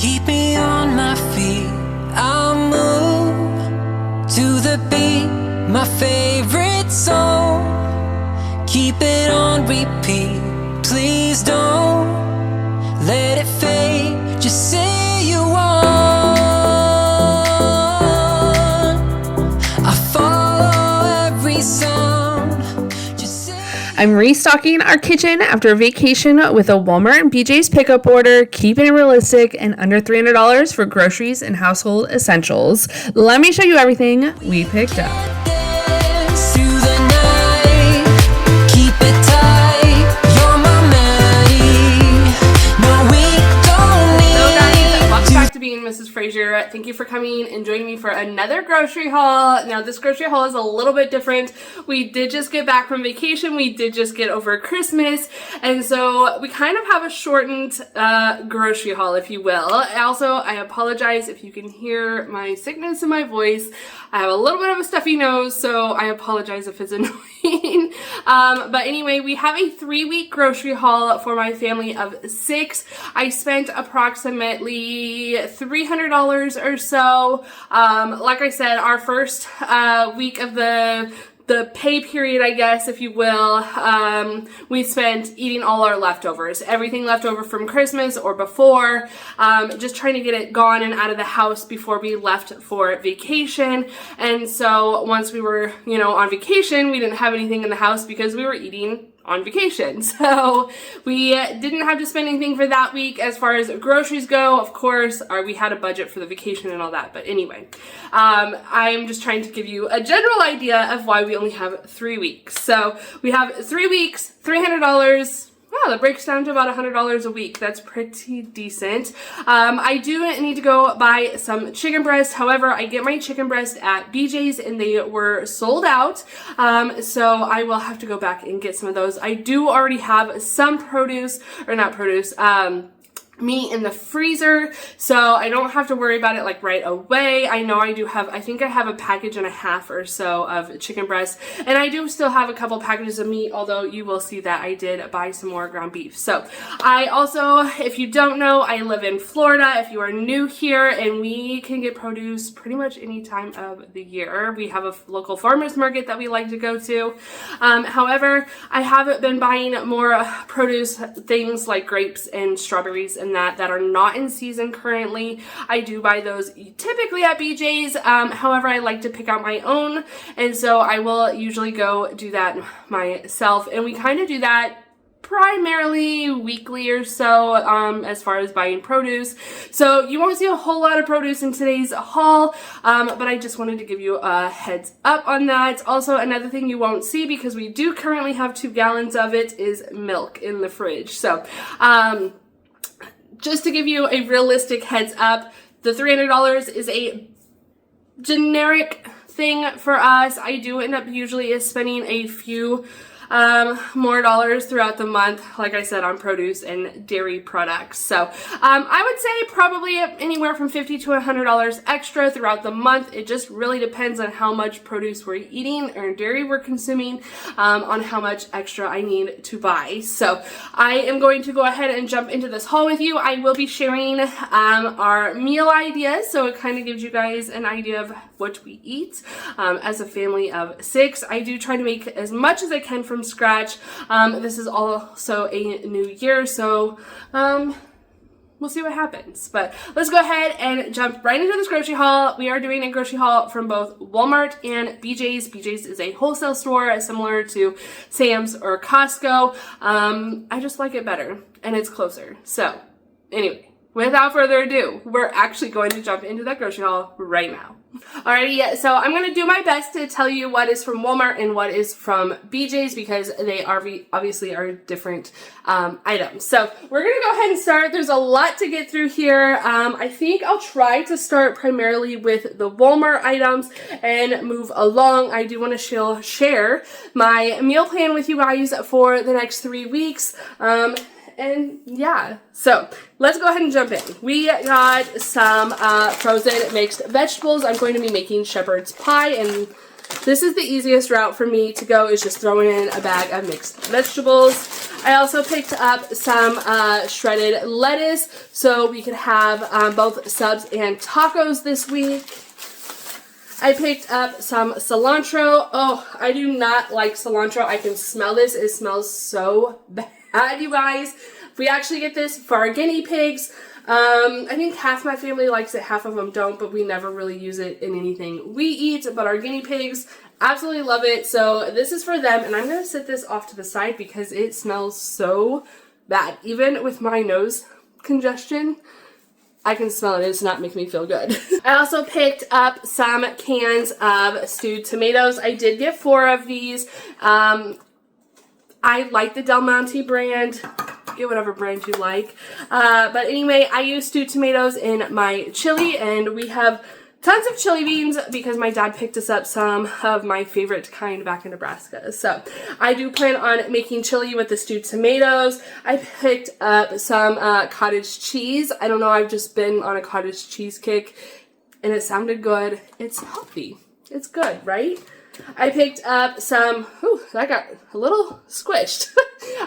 keep me on my feet. I'll move to the beat, my favorite song. Keep it on repeat, please don't let it fade. Just say you want. I follow every sound. Just say. I'm restocking our kitchen after a vacation with a Walmart and BJ's pickup order, keeping it realistic and under $300 for groceries and household essentials. Let me show you everything we picked up. Dance through the night. Keep it tight. You're my melody. No, we don't need. Hello guys, welcome back to being Mrs. Frazier. Thank you for coming and joining me for another grocery haul. Now this grocery haul is a little bit different. We did just get back from vacation. We did just get over Christmas, and so we kind of have a shortened grocery haul, if you will. Also, I apologize if you can hear my sickness in my voice. I have a little bit of a stuffy nose, so I apologize if it's annoying. But anyway, we have a 3-week grocery haul for my family of 6. I spent approximately $300 or so. Like I said, our first week of the pay period, I guess, if you will, we spent eating all our leftovers. Everything left over from Christmas or before, just trying to get it gone and out of the house before we left for vacation. And so once we were, on vacation, we didn't have anything in the house because we were eating on vacation. So we didn't have to spend anything for that week. As far as groceries go, of course, we had a budget for the vacation and all that. But anyway, I'm just trying to give you a general idea of why we only have 3 weeks. So we have 3 weeks, $300. Wow, that breaks down to about $100 a week. That's pretty decent. I do need to go buy some chicken breast. However, I get my chicken breast at BJ's and they were sold out. So I will have to go back and get some of those. I do already have some meat in the freezer, so I don't have to worry about it like right away. I know I think I have a package and a half or so of chicken breast, and I do still have a couple packages of meat, although you will see that I did buy some more ground beef. So I also, if you don't know, I live in Florida, if you are new here, and we can get produce pretty much any time of the year. We have a local farmers market that we like to go to. However, I haven't been buying more produce, things like grapes and strawberries and that are not in season currently. I do buy those typically at BJ's. However, I like to pick out my own, and so I will usually go do that myself, and we kind of do that primarily weekly or so, as far as buying produce. So you won't see a whole lot of produce in today's haul, but I just wanted to give you a heads up on that. Also, another thing you won't see, because we do currently have 2 gallons of it, is milk in the fridge. So just to give you a realistic heads up, the $300 is a generic thing for us. I do end up usually spending a few more dollars throughout the month, like I said, on produce and dairy products. So I would say probably anywhere from $50 to $100 extra throughout the month. It just really depends on how much produce we're eating or dairy we're consuming, on how much extra I need to buy. So I am going to go ahead and jump into this haul with you. I will be sharing our meal ideas, so it kind of gives you guys an idea of what we eat as a family of 6. I do try to make as much as I can from scratch. This is also a new year, so we'll see what happens. But let's go ahead and jump right into this grocery haul. We are doing a grocery haul from both Walmart and BJ's. BJ's is a wholesale store similar to Sam's or Costco. I just like it better, and it's closer. So anyway, without further ado, we're actually going to jump into that grocery haul right now. Alrighty, so I'm going to do my best to tell you what is from Walmart and what is from BJ's, because they obviously are different items. So we're going to go ahead and start. There's a lot to get through here. I think I'll try to start primarily with the Walmart items and move along. I do want to share my meal plan with you guys for the next 3 weeks. And yeah, so let's go ahead and jump in. We got some frozen mixed vegetables. I'm going to be making shepherd's pie, and this is the easiest route for me to go, is just throwing in a bag of mixed vegetables. I also picked up some shredded lettuce so we could have both subs and tacos this week. I picked up some cilantro. Oh, I do not like cilantro. I can smell this. It smells so bad, you guys. We actually get this for our guinea pigs. I think half my family likes it, half of them don't, but we never really use it in anything we eat. But our guinea pigs absolutely love it. So this is for them, and I'm going to sit this off to the side because it smells so bad. Even with my nose congestion, I can smell it. It's not making me feel good. I also picked up some cans of stewed tomatoes. I did get 4 of these. I like the Del Monte brand. Get whatever brand you like. But anyway, I use stewed tomatoes in my chili, and we have tons of chili beans because my dad picked us up some of my favorite kind back in Nebraska. So I do plan on making chili with the stewed tomatoes. I picked up some cottage cheese. I don't know, I've just been on a cottage cheese kick and it sounded good. It's healthy. It's good, right? I picked up some, that got a little squished.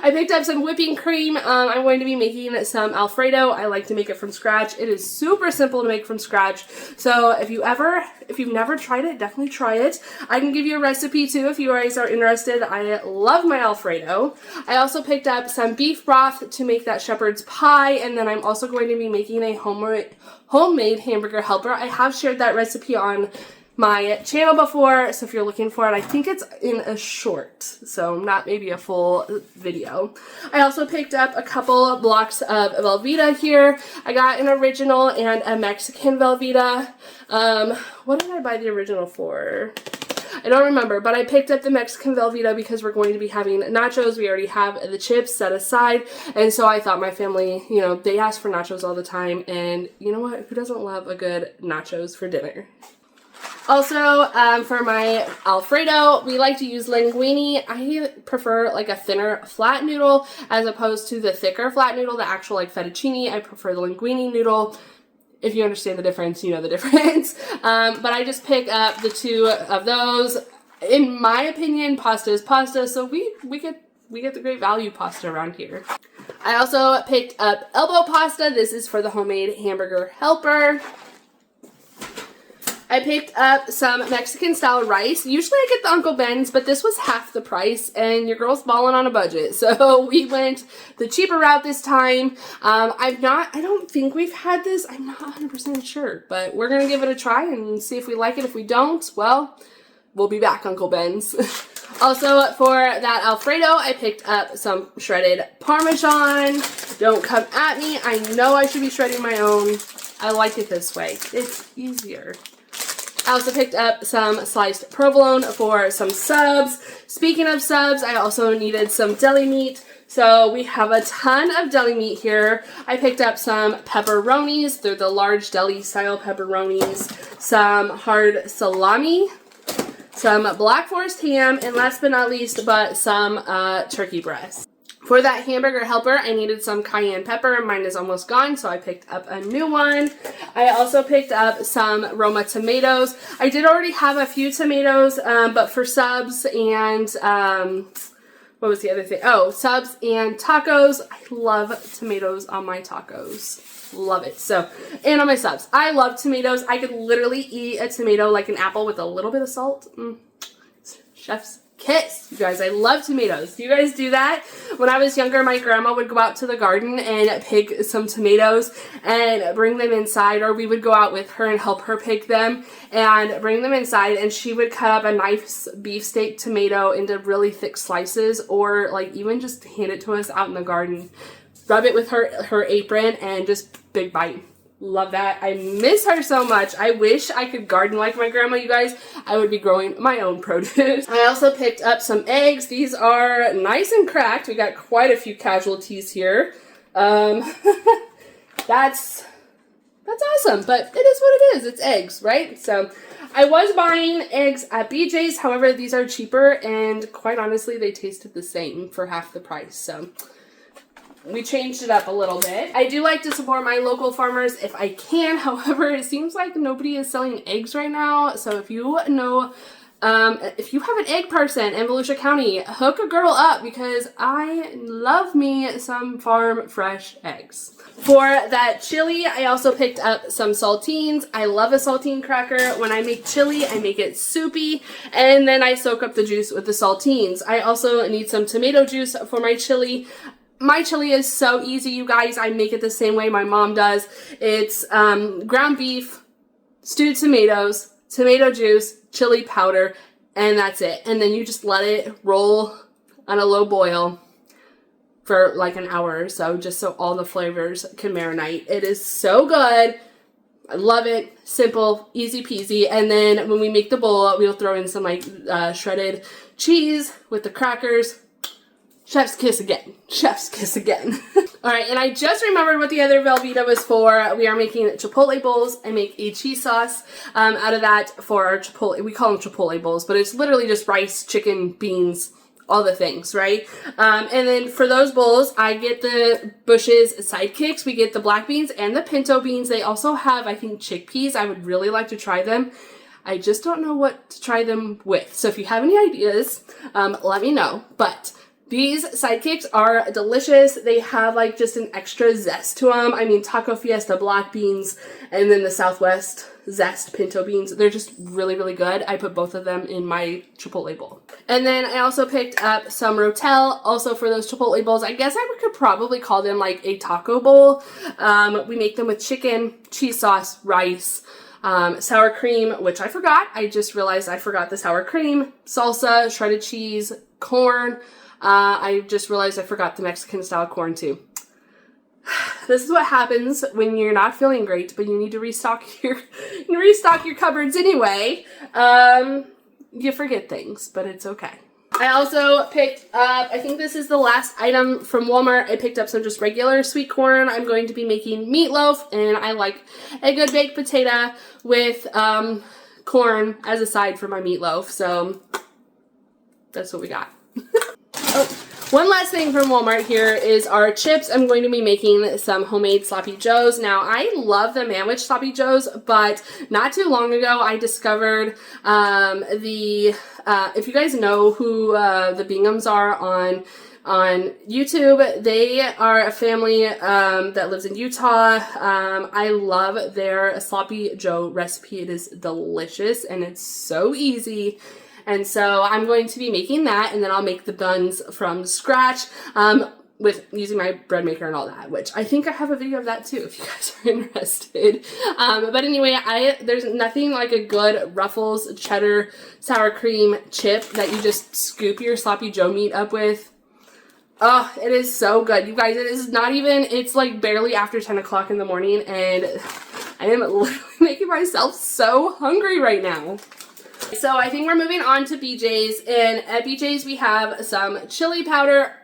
I picked up some whipping cream. I'm going to be making some Alfredo. I like to make it from scratch. It is super simple to make from scratch. So if you've never tried it, definitely try it. I can give you a recipe too if you guys are interested. I love my Alfredo. I also picked up some beef broth to make that shepherd's pie. And then I'm also going to be making a homemade hamburger helper. I have shared that recipe on my channel before, so if you're looking for it, I think it's in a short, so not maybe a full video. I also picked up a couple blocks of Velveeta here. I got an original and a Mexican Velveeta. What did I buy the original for? I don't remember, but I picked up the Mexican Velveeta because we're going to be having nachos. We already have the chips set aside, and so I thought my family, you know, they ask for nachos all the time, and you know what? Who doesn't love a good nachos for dinner? Also, for my Alfredo, we like to use linguine. I prefer like a thinner flat noodle as opposed to the thicker flat noodle, the actual like fettuccine. I prefer the linguine noodle. If you understand the difference, you know the difference. But I just pick up the 2 of those. In my opinion, pasta is pasta, so we get the great value pasta around here. I also picked up elbow pasta. This is for the homemade hamburger helper. I picked up some Mexican style rice. Usually I get the Uncle Ben's, but this was half the price and your girl's balling on a budget. So we went the cheaper route this time. I don't think we've had this. I'm not 100% sure, but we're going to give it a try and see if we like it. If we don't, well, we'll be back, Uncle Ben's. Also, for that Alfredo, I picked up some shredded Parmesan. Don't come at me. I know I should be shredding my own. I like it this way. It's easier. I also picked up some sliced provolone for some subs. Speaking of subs, I also needed some deli meat. So we have a ton of deli meat here. I picked up some pepperonis. They're the large deli style pepperonis. Some hard salami. Some Black Forest ham. And last but not least, some turkey breast. For that hamburger helper, I needed some cayenne pepper. Mine is almost gone, so I picked up a new one. I also picked up some Roma tomatoes. I did already have a few tomatoes, but for subs and, what was the other thing? Oh, subs and tacos. I love tomatoes on my tacos. Love it. So, and on my subs. I love tomatoes. I could literally eat a tomato like an apple with a little bit of salt. Chef's kiss. You guys, I love tomatoes. Do you guys do that? When I was younger, my grandma would go out to the garden and pick some tomatoes and bring them inside, or we would go out with her and help her pick them and bring them inside, and she would cut up a nice beefsteak tomato into really thick slices, or like even just hand it to us out in the garden. Rub it with her apron and just big bite. Love that. I miss her so much. I wish I could garden like my grandma, you guys. I would be growing my own produce. I also picked up some eggs. These are nice and cracked. We got quite a few casualties here. That's awesome, but it is what it is. It's eggs, right? So I was buying eggs at BJ's. However, these are cheaper, and quite honestly, they tasted the same for half the price. So we changed it up a little bit. I do like to support my local farmers if I can. However, it seems like nobody is selling eggs right now. So if you know If you have an egg person in Volusia County, hook a girl up because I love me some farm fresh eggs. For that chili, I also picked up some saltines. I love a saltine cracker. When I make chili, I make it soupy, and then I soak up the juice with the saltines. I also need some tomato juice for my chili. My chili is so easy, you guys. I make it the same way my mom does. It's ground beef, stewed tomatoes, tomato juice, chili powder, and that's it. And then you just let it roll on a low boil for like an hour or so, just so all the flavors can marinate. It is so good. I love it. Simple, easy peasy. And then when we make the bowl, we'll throw in some like shredded cheese with the crackers. Chef's kiss again. Chef's kiss again. All right, and I just remembered what the other Velveeta was for. We are making Chipotle bowls. I make a cheese sauce out of that for our Chipotle. We call them Chipotle bowls, but it's literally just rice, chicken, beans, all the things, right? And then for those bowls, I get the Bush's Sidekicks. We get the black beans and the pinto beans. They also have, I think, chickpeas. I would really like to try them. I just don't know what to try them with. So if you have any ideas, let me know. But these sidekicks are delicious. They have like just an extra zest to them. I mean, Taco Fiesta black beans and then the Southwest zest pinto beans. They're just really, really good. I put both of them in my Chipotle bowl. And then I also picked up some Rotel also for those Chipotle bowls. I guess I could probably call them like a taco bowl. We make them with chicken, cheese sauce, rice, sour cream, which I forgot. I just realized I forgot the sour cream, salsa, shredded cheese, corn. I just realized I forgot the Mexican style corn too. This is what happens when you're not feeling great, but you need to restock your cupboards anyway. You forget things, but it's okay. I also picked up, I think this is the last item from Walmart. I picked up some just regular sweet corn. I'm going to be making meatloaf, and I like a good baked potato with corn as a side for my meatloaf. So that's what we got. Oh, one last thing from Walmart here is our chips. I'm going to be making some homemade sloppy joes. Now, I love the Manwich sloppy joes, but not too long ago, I discovered if you guys know who the Binghams are on YouTube, they are a family that lives in Utah. I love their sloppy joe recipe. It is delicious, and it's so easy. And so I'm going to be making that, and then I'll make the buns from scratch with using my bread maker and all that, which I think I have a video of that too if you guys are interested. But anyway, there's nothing like a good Ruffles cheddar sour cream chip that you just scoop your sloppy joe meat up with. Oh, it is so good. You guys, it is not even, it's like barely after 10 o'clock in the morning, and I am literally making myself so hungry right now. So I think we're moving on to BJ's, and at BJ's we have some chili powder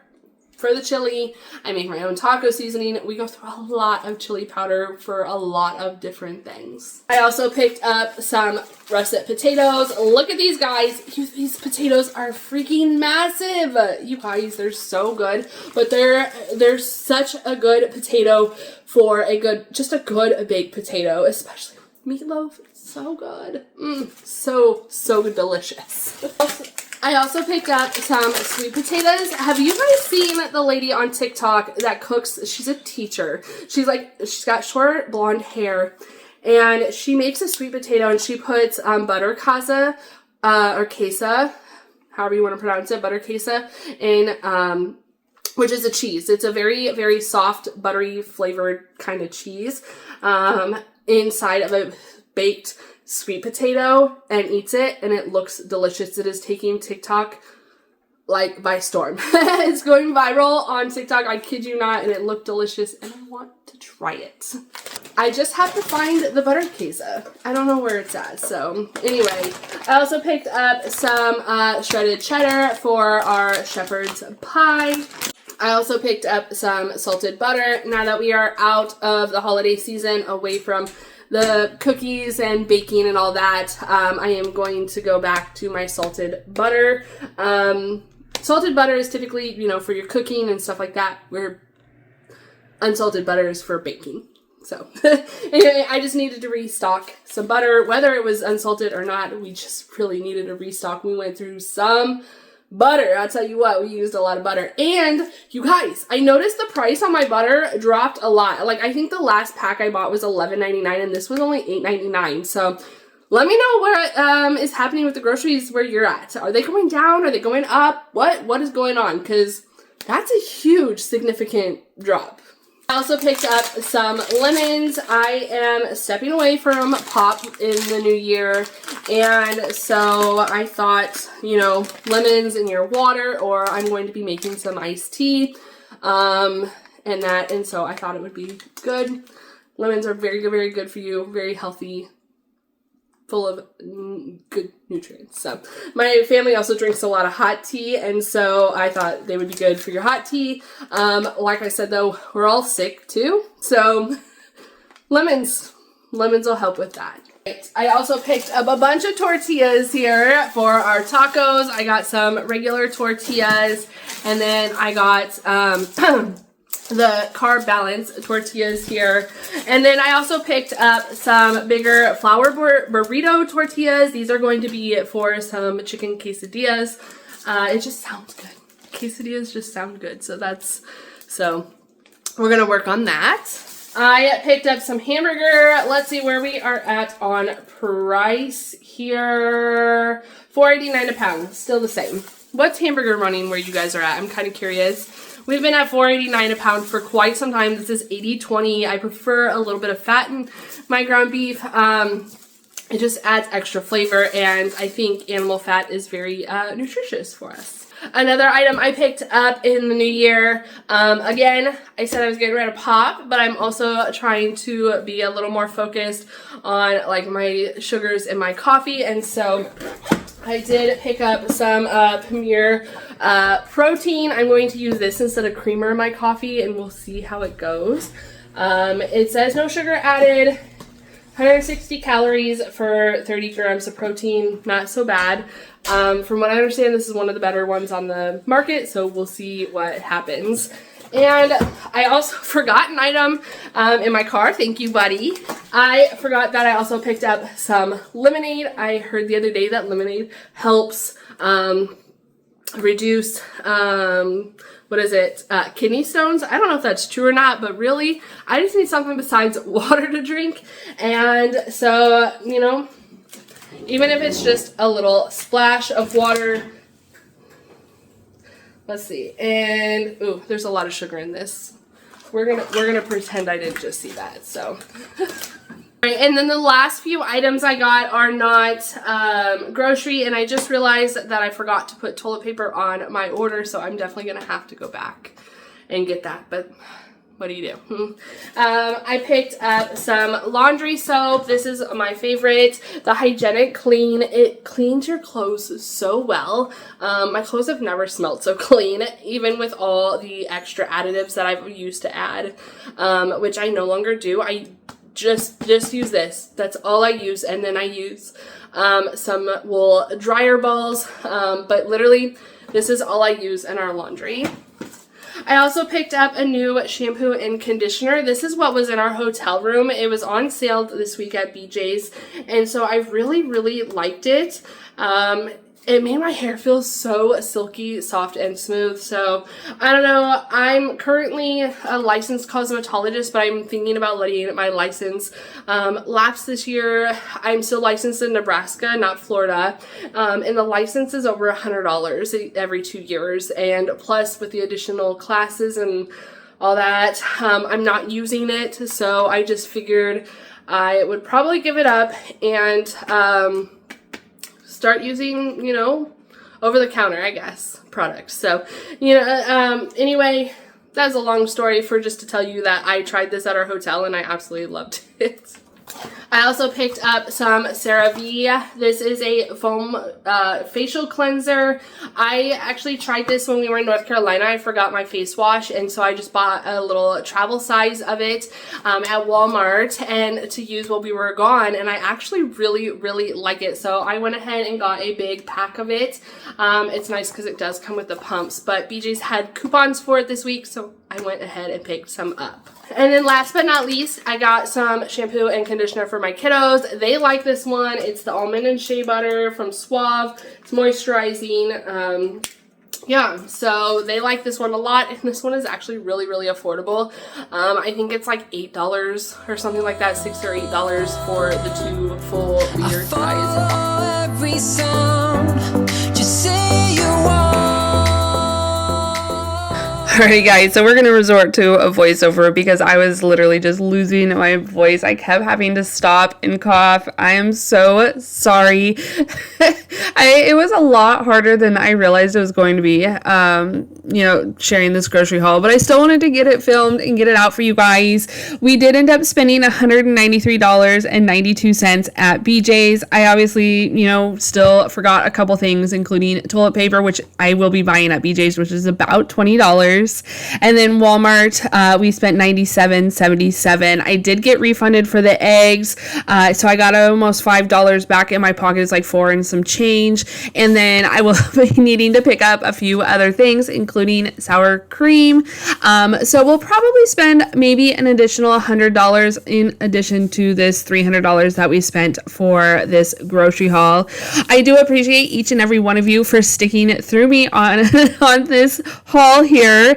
for the chili. I make my own taco seasoning. We go through a lot of chili powder for a lot of different things. I also picked up some russet potatoes. Look at these guys. These potatoes are freaking massive. You guys, they're so good, but they're such a good potato for a good baked potato, especially meatloaf. It's so good. So delicious. I also picked up some sweet potatoes. Have you guys seen the lady on TikTok that cooks? She's a teacher. She's got short blonde hair, and she makes a sweet potato, and she puts butter casa or queso, however you want to pronounce it, butter queso, in which is a cheese. It's a very, very soft, buttery flavored kind of cheese inside of a baked sweet potato, and eats it, and it looks delicious. It is taking TikTok like by storm. It's going viral on TikTok, I kid you not, and it looked delicious, and I want to try it. I just have to find the butter queso. I don't know where it's at. So anyway, I also picked up some shredded cheddar for our shepherd's pie. I also picked up some salted butter. Now that we are out of the holiday season, away from the cookies and baking and all that, I am going to go back to my salted butter. Salted butter is typically, for your cooking and stuff like that, where unsalted butter is for baking. So anyway, I just needed to restock some butter, whether it was unsalted or not. We just really needed a restock. We went through some butter. I'll tell you what, we used a lot of butter. And you guys, I noticed the price on my butter dropped a lot. Like, I think the last pack I bought was $11.99 and this was only $8.99. So let me know what is happening with the groceries where you're at. Are they going down? Are they going up? What is going on? Because that's a huge, significant drop. I also picked up some lemons. I am stepping away from pop in the new year, and so I thought, you know, lemons in your water, or I'm going to be making some iced tea, and so I thought it would be good. Lemons are very good for you, very healthy, full of good nutrients. So my family also drinks a lot of hot tea, and so I thought they would be good for your hot tea. Like I said though, we're all sick too, so lemons will help with that. I also picked up a bunch of tortillas here for our tacos. I got some regular tortillas, and then I got the carb balance tortillas here. And then I also picked up some bigger flour burrito tortillas. These are going to be for some chicken quesadillas. It just sounds good. Quesadillas just sound good. So we're gonna work on that. I picked up some hamburger. Let's see where we are at on price here. $4.89 a pound, still the same. What's hamburger running where you guys are at? I'm kind of curious. We've been at $4.89 a pound for quite some time. This is 80/20. I prefer a little bit of fat in my ground beef. It just adds extra flavor, and I think animal fat is very nutritious for us. Another item I picked up in the new year, again, I said I was getting rid of pop, but I'm also trying to be a little more focused on like my sugars in my coffee, and so I did pick up some Premier protein. I'm going to use this instead of creamer in my coffee, and we'll see how it goes. It says no sugar added, 160 calories for 30 grams of protein. Not so bad. From what I understand, this is one of the better ones on the market, so we'll see what happens. And I also forgot an item in my car. Thank you, buddy. I forgot that I also picked up some lemonade. I heard the other day that lemonade helps reduce, kidney stones. I don't know if that's true or not, but really, I just need something besides water to drink. And so, you know, even if it's just a little splash of water. Let's see, and ooh, there's a lot of sugar in this. We're gonna pretend I didn't just see that. So, right, and then the last few items I got are not grocery, and I just realized that I forgot to put toilet paper on my order, so I'm definitely gonna have to go back and get that. But what do you do? I picked up some laundry soap. This is my favorite, the Hygienic Clean. It cleans your clothes so well. My clothes have never smelled so clean, even with all the extra additives that I've used to add, which I no longer do. I just use this. That's all I use, and then I use some wool dryer balls, but literally this is all I use in our laundry. I also picked up a new shampoo and conditioner. This is what was in our hotel room. It was on sale this week at BJ's, and so I really liked it. It made my hair feel so silky, soft, and smooth. So, I don't know. I'm currently a licensed cosmetologist, but I'm thinking about letting my license lapse this year. I'm still licensed in Nebraska, not Florida. And the license is over $100 every 2 years. And plus, with the additional classes and all that, I'm not using it. So, I just figured I would probably give it up and start using, you know, over-the-counter, I guess, products. So, you know, anyway, that's a long story for just to tell you that I tried this at our hotel and I absolutely loved it. I also picked up some CeraVe. This is a foam facial cleanser. I actually tried this when we were in North Carolina. I forgot my face wash, and so I just bought a little travel size of it at Walmart and to use while we were gone, and I actually really like it. So I went ahead and got a big pack of it. It's nice because it does come with the pumps, but BJ's had coupons for it this week, so I went ahead and picked some up. And then last but not least, I got some shampoo and conditioner for my kiddos. They like this one. It's the almond and shea butter from Suave. It's moisturizing. Yeah, so they like this one a lot, and this one is actually really, really affordable. I think it's like $8 or something like that, $6 or $8 for the 2 full liter size. Every sound, just say you want. Alright guys, so we're going to resort to a voiceover because I was literally just losing my voice. I kept having to stop and cough. I am so sorry. It was a lot harder than I realized it was going to be, sharing this grocery haul, but I still wanted to get it filmed and get it out for you guys. We did end up spending $193.92 at BJ's. I obviously, still forgot a couple things, including toilet paper, which I will be buying at BJ's, which is about $20. And then Walmart, we spent $97.77. I did get refunded for the eggs, so I got almost $5 back in my pocket. It's like $4 and some change. And then I will be needing to pick up a few other things, including sour cream. So we'll probably spend maybe an additional $100 in addition to this $300 that we spent for this grocery haul. I do appreciate each and every one of you for sticking through me on this haul here.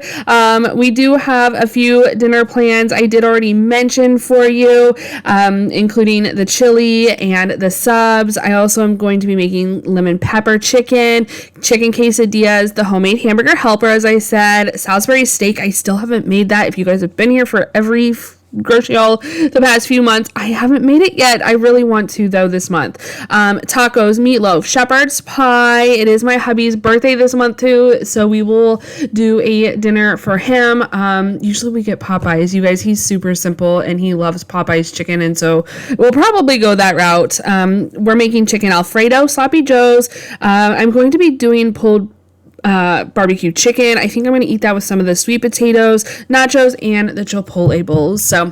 We do have a few dinner plans I did already mention for you, including the chili and the subs. I also am going to be making lemon pepper chicken quesadillas, the homemade hamburger helper, as I said, Salisbury steak. I still haven't made that. If you guys have been here for every grocery haul the past few months, I haven't made it yet. I really want to though this month. Tacos, meatloaf, shepherd's pie. It is my hubby's birthday this month too, so we will do a dinner for him. Usually we get Popeyes, you guys. He's super simple and he loves Popeyes chicken, and so we'll probably go that route. We're making chicken Alfredo, sloppy joes. I'm going to be doing pulled barbecue chicken. I think I'm going to eat that with some of the sweet potatoes, nachos, and the chipotle bowls. So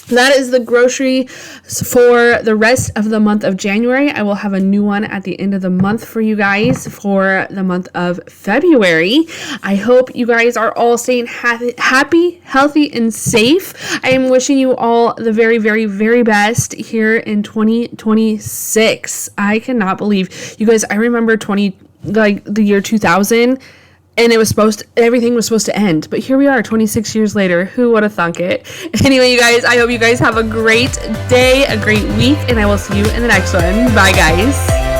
that is the grocery for the rest of the month of January. I will have a new one at the end of the month for you guys for the month of February. I hope you guys are all staying happy, healthy, and safe. I am wishing you all the very, very, very best here in 2026. I cannot believe, you guys, I remember the year 2000, and everything was supposed to end, but here we are 26 years later. Who would have thunk it? Anyway, you guys, I hope you guys have a great day, a great week, and I will see you in the next one. Bye guys.